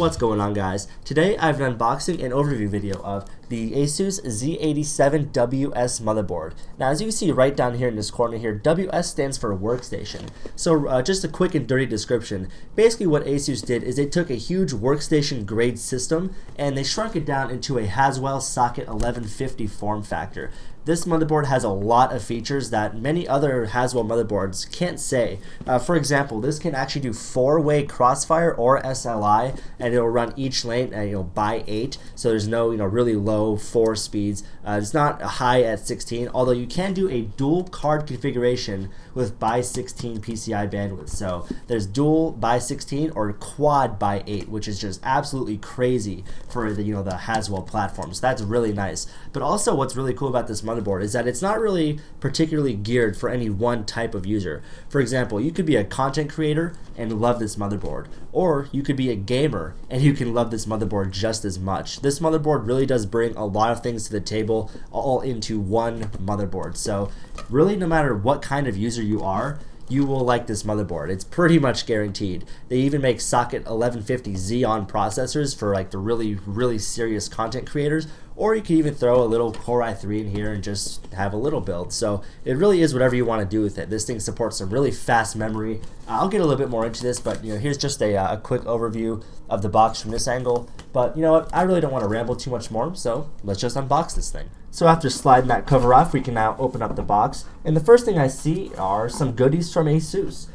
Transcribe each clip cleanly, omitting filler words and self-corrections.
What's going on, guys? Today I have an unboxing and overview video of the Asus Z87-WS Motherboard. Now, as you can see right down here in this corner here, WS stands for workstation. So just a quick and dirty description. Basically what Asus did is they took a huge workstation grade system and they shrunk it down into a Haswell socket 1150 form factor. This motherboard has a lot of features that many other Haswell motherboards can't say. For example, this can actually do 4-way crossfire or SLI, and it'll run each lane at by 8. So there's no really low 4 speeds. It's not high at 16, although you can do a dual card configuration with by 16 PCI bandwidth. So there's dual by 16 or quad by 8, which is just absolutely crazy for the the Haswell platform. So that's really nice. But also, what's really cool about this motherboard is that it's not really particularly geared for any one type of user. For example, you could be a content creator and love this motherboard, or you could be a gamer and you can love this motherboard just as much. This motherboard really does bring a lot of things to the table all into one motherboard. So really, no matter what kind of user you are, you will like this motherboard. It's pretty much guaranteed. They even make socket 1150 Xeon processors for like the really serious content creators, or you can even throw a little Core i3 in here and just have a little build. So it really is whatever you want to do with it. This thing supports some really fast memory. I'll get a little bit more into this, but here's just a quick overview of the box from this angle. But you know what, I really don't want to ramble too much more, so let's just unbox this thing. So after sliding that cover off, we can now open up the box, and the first thing I see are some goodies from Asus.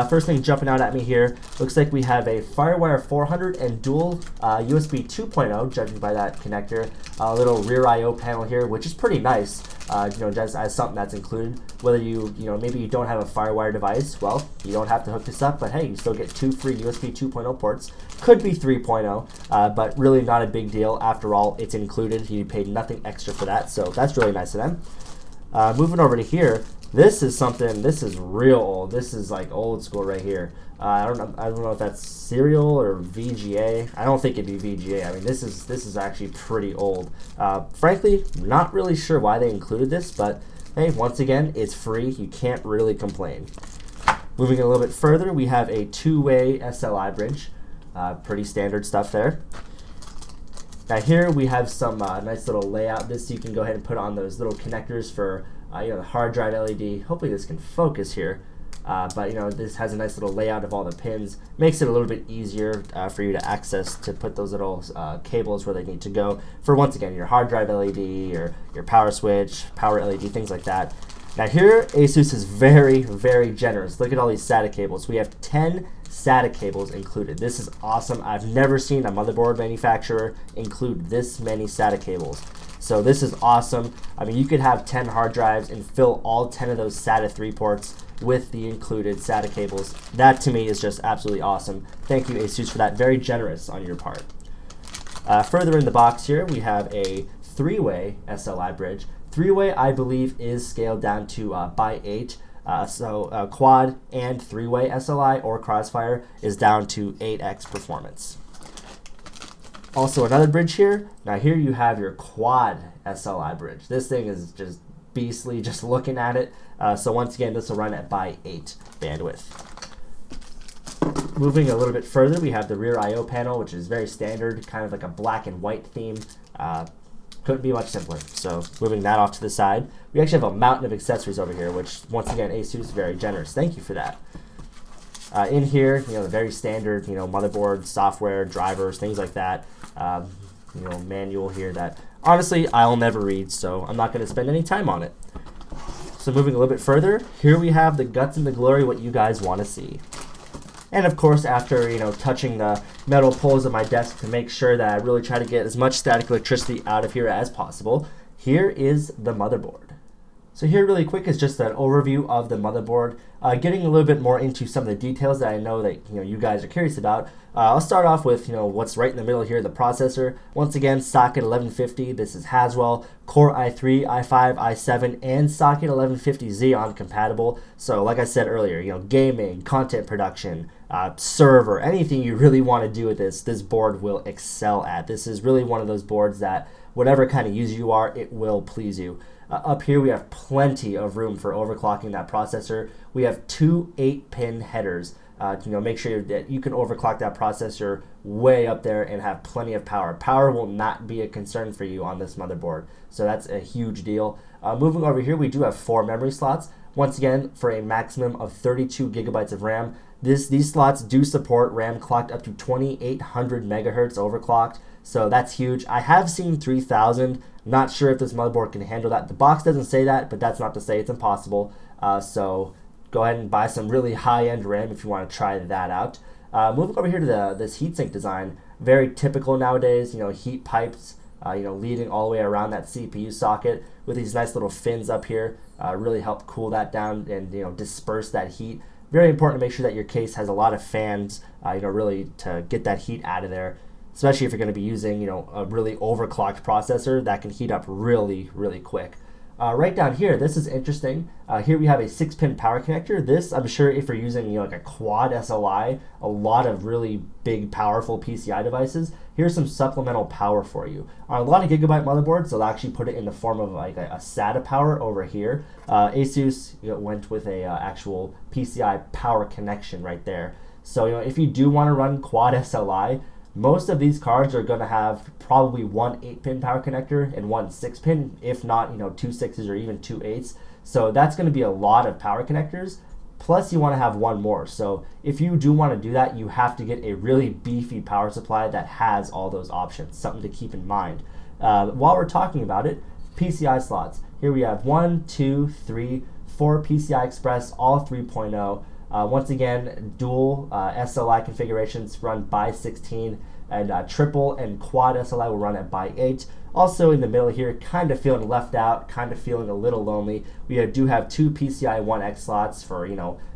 First thing jumping out at me here, looks like we have a FireWire 400 and dual USB 2.0, judging by that connector. A little rear I/O panel here, which is pretty nice. Just as something that's included. Whether maybe you don't have a FireWire device, well, you don't have to hook this up, but hey, you still get 2 free USB 2.0 ports. Could be 3.0, but really not a big deal. After all, it's included. You paid nothing extra for that, so that's really nice of them. Moving over to here, this is real old. This is like old school right here. I don't know if that's serial or VGA. I don't think it'd be VGA. I mean, this is actually pretty old. Frankly, not really sure why they included this, but hey, once again, it's free. You can't really complain. Moving a little bit further, we have a 2-way SLI bridge. Pretty standard stuff there. Now here we have some nice little layout. This you can go ahead and put on those little connectors for the hard drive LED. Hopefully this can focus here. But this has a nice little layout of all the pins. Makes it a little bit easier for you to access to put those little cables where they need to go for, once again, your hard drive LED or your power switch, power LED, things like that. Now here, Asus is very generous. Look at all these SATA cables. We have 10 SATA cables included. This is awesome. I've never seen a motherboard manufacturer include this many SATA cables. So this is awesome. I mean, you could have 10 hard drives and fill all 10 of those SATA 3 ports with the included SATA cables. That to me is just absolutely awesome. Thank you, Asus, for that. Very generous on your part. Further in the box here, we have a 3-way SLI bridge. 3-way, I believe, is scaled down to by 8. So quad and 3-way SLI or crossfire is down to 8x performance. Also another bridge here. Now here you have your quad SLI bridge. This thing is just beastly just looking at it. So once again, this will run at by 8 bandwidth. Moving a little bit further, we have the rear I/O panel, which is very standard, kind of like a black and white theme. Couldn't be much simpler. So moving that off to the side, we actually have a mountain of accessories over here, which once again, Asus is very generous. Thank you for that. In here, the very standard, motherboard, software, drivers, things like that. Manual here that honestly I'll never read, so I'm not going to spend any time on it. So moving a little bit further, here we have the guts and the glory, what you guys want to see. And of course, after touching the metal poles of my desk to make sure that I really try to get as much static electricity out of here as possible, here is the motherboard. So here really quick is just an overview of the motherboard, getting a little bit more into some of the details that I know that you guys are curious about. I'll start off with what's right in the middle here, the processor. Once again, socket 1150. This is Haswell, Core i3, i5, i7, and socket 1150 Xeon compatible. So like I said earlier, gaming, content production, server, anything you really want to do with this board will excel at. This is really one of those boards that whatever kind of user you are, it will please you. Up here we have plenty of room for overclocking that processor. We have 2 8-pin headers. make sure that you can overclock that processor way up there and have plenty of power. Power will not be a concern for you on this motherboard, so that's a huge deal. Moving over here, we do have 4 memory slots. Once again, for a maximum of 32 gigabytes of RAM. These slots do support RAM clocked up to 2800 megahertz overclocked, so that's huge. I have seen 3000. Not sure if this motherboard can handle that. The box doesn't say that, but that's not to say it's impossible. So go ahead and buy some really high-end RAM if you want to try that out. Moving over here to this heatsink design, very typical nowadays. Heat pipes, leading all the way around that CPU socket with these nice little fins up here, really help cool that down and disperse that heat. Very important to make sure that your case has a lot of fans, really to get that heat out of there, especially if you're going to be using, a really overclocked processor that can heat up really, really quick. Right down here, this is interesting. Here we have a 6-pin power connector. This, I'm sure if you're using like a quad SLI, a lot of really big, powerful PCI devices, here's some supplemental power for you. On a lot of gigabyte motherboards, they'll actually put it in the form of like a SATA power over here. Asus went with a actual PCI power connection right there. So if you do want to run quad SLI, most of these cards are going to have probably one 8-pin power connector and one 6-pin, if not 2 6s or even 2 8s. So that's going to be a lot of power connectors. Plus you want to have one more. So if you do want to do that, you have to get a really beefy power supply that has all those options. Something to keep in mind. While we're talking about it, PCI slots. Here we have 1, 2, 3, 4 PCI Express, all 3.0. Once again, dual SLI configurations run by 16, and triple and quad SLI will run at by 8. Also in the middle here, kind of feeling left out, kind of feeling a little lonely. We do have 2 PCI 1X slots for,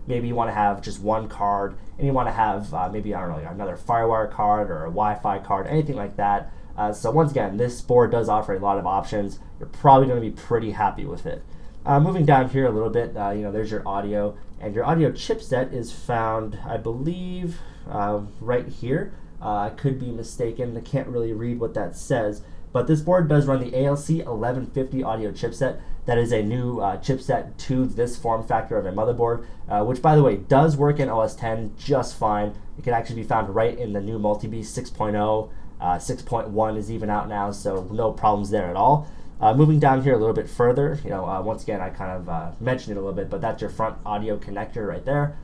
maybe you want to have just one card, and you want to have maybe, I don't know, another FireWire card or a Wi-Fi card, anything like that. So once again, this board does offer a lot of options. You're probably going to be pretty happy with it. Moving down here a little bit, there's your audio, and your audio chipset is found, I believe, right here. I could be mistaken. I can't really read what that says, but this board does run the ALC 1150 audio chipset. That is a new chipset to this form factor of a motherboard, which, by the way, does work in OS X just fine. It can actually be found right in the new Multi-Beast 6.0. 6.1 is even out now, so no problems there at all. Moving down here a little bit further, once again, I kind of mentioned it a little bit, but that's your front audio connector right there.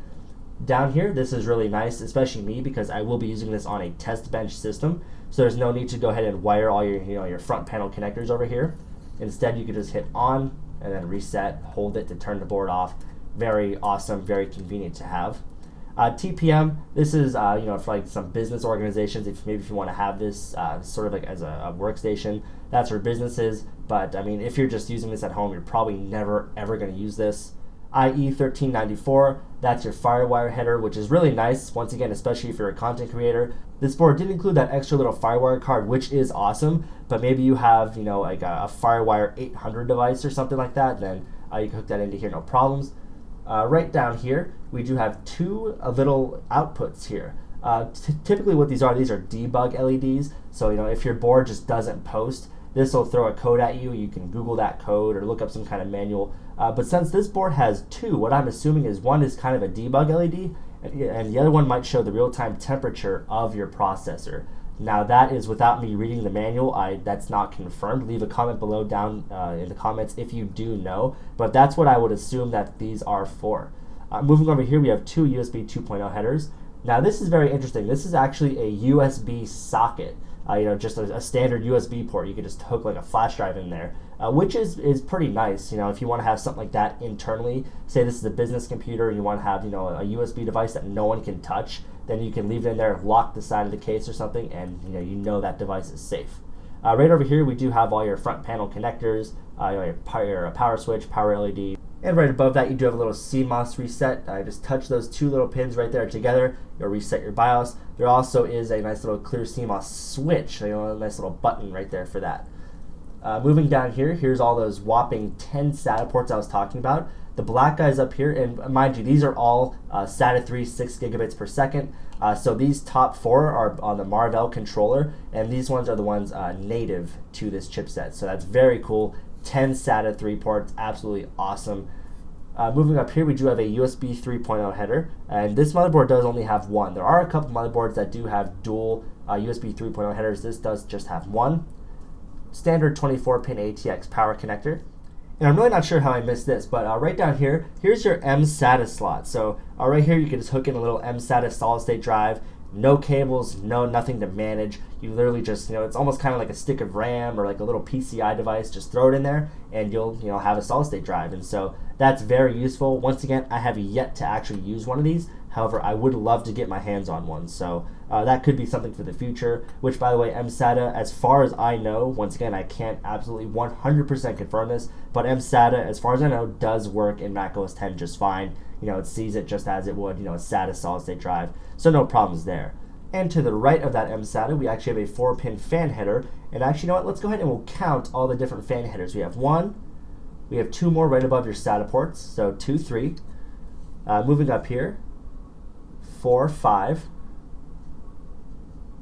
Down here, this is really nice, especially me, because I will be using this on a test bench system, so there's no need to go ahead and wire all your, your front panel connectors over here. Instead, you can just hit on and then reset, hold it to turn the board off. Very awesome, very convenient to have. TPM, this is for like some business organizations. If you want to have this sort of like as a workstation, that's for businesses. But I mean, if you're just using this at home, you're probably never ever going to use this. IE1394, that's your FireWire header, which is really nice. Once again, especially if you're a content creator. This board did include that extra little FireWire card, which is awesome. But maybe you have like a FireWire 800 device or something like that, then you can hook that into here, no problems. Right down here, we do have 2 little outputs here. Typically what these are debug LEDs. So if your board just doesn't post, this will throw a code at you. You can Google that code or look up some kind of manual. But since this board has 2, what I'm assuming is one is kind of a debug LED, and the other one might show the real-time temperature of your processor. Now that is without me reading the manual. That's not confirmed. Leave a comment below down in the comments if you do know, but that's what I would assume that these are for. Moving over here, we have 2 USB 2.0 headers. Now this is very interesting. This is actually a USB socket, just a standard USB port. You could just hook like a flash drive in there, which is pretty nice. If you want to have something like that internally, say this is a business computer and you want to have a USB device that no one can touch, then you can leave it in there, lock the side of the case or something, and that device is safe. Right over here, we do have all your front panel connectors, your power switch, power LED, and right above that, you do have a little CMOS reset. Just touch those 2 little pins right there together. You'll reset your BIOS. There also is a nice little clear CMOS switch, a nice little button right there for that. Moving down here, here's all those whopping 10 SATA ports I was talking about. The black guys up here, and mind you, these are all SATA 3 6 gigabits per second. So these top 4 are on the Marvell controller, and these ones are the ones native to this chipset. So that's very cool. 10 SATA 3 ports, absolutely awesome. Moving up here, we do have a USB 3.0 header, and this motherboard does only have one. There are a couple motherboards that do have dual USB 3.0 headers. This does just have one. Standard 24-pin ATX power connector. And I'm really not sure how I missed this, but right down here, here's your mSATA slot. So right here, you can just hook in a little mSATA solid-state drive. No cables, nothing to manage. You literally just, it's almost kind of like a stick of RAM or like a little PCI device. Just throw it in there and you'll, have a solid state drive. And so that's very useful. Once again, I have yet to actually use one of these. However, I would love to get my hands on one. So that could be something for the future, which, by the way, mSATA, as far as I know, once again, I can't absolutely 100% confirm this, but mSATA, as far as I know, does work in macOS 10 just fine. It sees it just as it would, a SATA solid-state drive, so no problems there. And to the right of that mSATA, we actually have a 4-pin fan header, and actually, let's go ahead and we'll count all the different fan headers. We have one, we have two more right above your SATA ports, so 2, 3. Moving up here, 4, 5,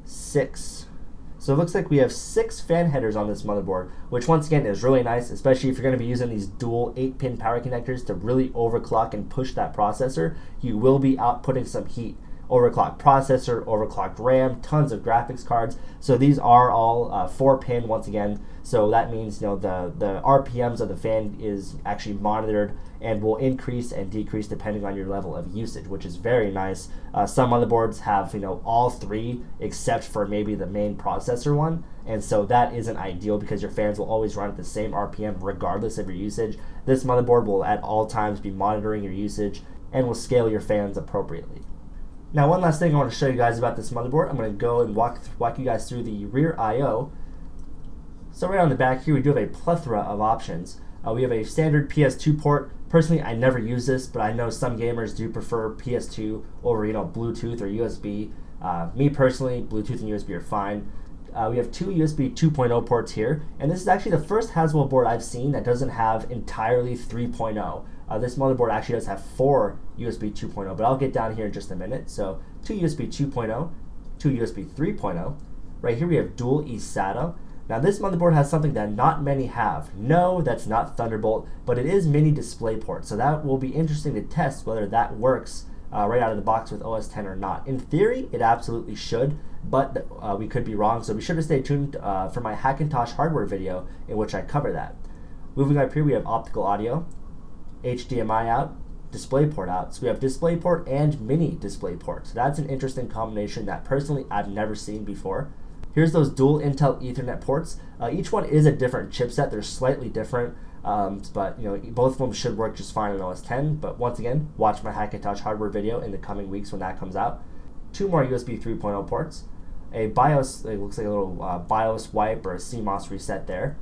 6. So it looks like we have 6 fan headers on this motherboard, which once again is really nice, especially if you're going to be using these dual 8-pin power connectors to really overclock and push that processor. You will be outputting some heat. Overclocked processor, overclocked RAM, tons of graphics cards. So these are all 4-pin once again. So that means the RPMs of the fan is actually monitored and will increase and decrease depending on your level of usage, which is very nice. Some motherboards have all 3 except for maybe the main processor one, and so that isn't ideal because your fans will always run at the same RPM regardless of your usage. This motherboard will at all times be monitoring your usage and will scale your fans appropriately. Now, one last thing I want to show you guys about this motherboard. I'm going to go and walk you guys through the rear I/O. So right on the back here, we do have a plethora of options. We have a standard PS2 port. Personally, I never use this, but I know some gamers do prefer PS2 over Bluetooth or USB. Me personally, Bluetooth and USB are fine. We have 2 USB 2.0 ports here, and this is actually the first Haswell board I've seen that doesn't have entirely 3.0. This motherboard actually does have 4 USB 2.0, but I'll get down here in just a minute. So 2 USB 2.0, 2 USB 3.0. Right here we have dual eSATA. Now this motherboard has something that not many have. No, that's not Thunderbolt, but it is mini DisplayPort. So that will be interesting to test whether that works right out of the box with OS 10 or not. In theory, it absolutely should, but we could be wrong. So be sure to stay tuned for my Hackintosh hardware video in which I cover that. Moving up here, we have optical audio, HDMI out, DisplayPort out. So we have DisplayPort and mini DisplayPort. So that's an interesting combination that personally I've never seen before. Here's those dual Intel Ethernet ports. Each one is a different chipset. They're slightly different, but both of them should work just fine on OS 10. But once again, watch my Hackintosh hardware video in the coming weeks when that comes out. 2 more USB 3.0 ports. A BIOS, it looks like a little BIOS wipe or a CMOS reset there.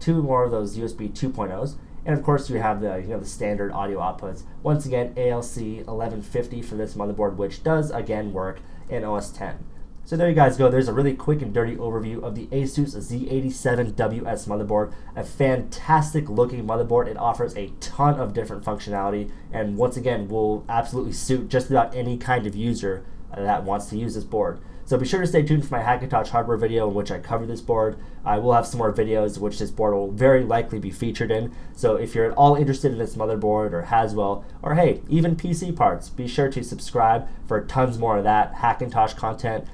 2 more of those USB 2.0s. And of course, you have the the standard audio outputs. Once again, ALC 1150 for this motherboard, which does again work in OS 10. So there you guys go. There's a really quick and dirty overview of the Asus Z87-WS motherboard. A fantastic looking motherboard. It offers a ton of different functionality, and once again, will absolutely suit just about any kind of user that wants to use this board. So be sure to stay tuned for my Hackintosh hardware video in which I cover this board. I will have some more videos which this board will very likely be featured in. So if you're at all interested in this motherboard or Haswell, or hey, even PC parts, be sure to subscribe for tons more of that Hackintosh content.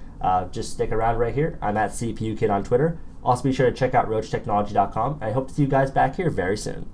Just stick around right here. I'm at CPU Kid on Twitter. Also be sure to check out RocheTechnology.com. I hope to see you guys back here very soon.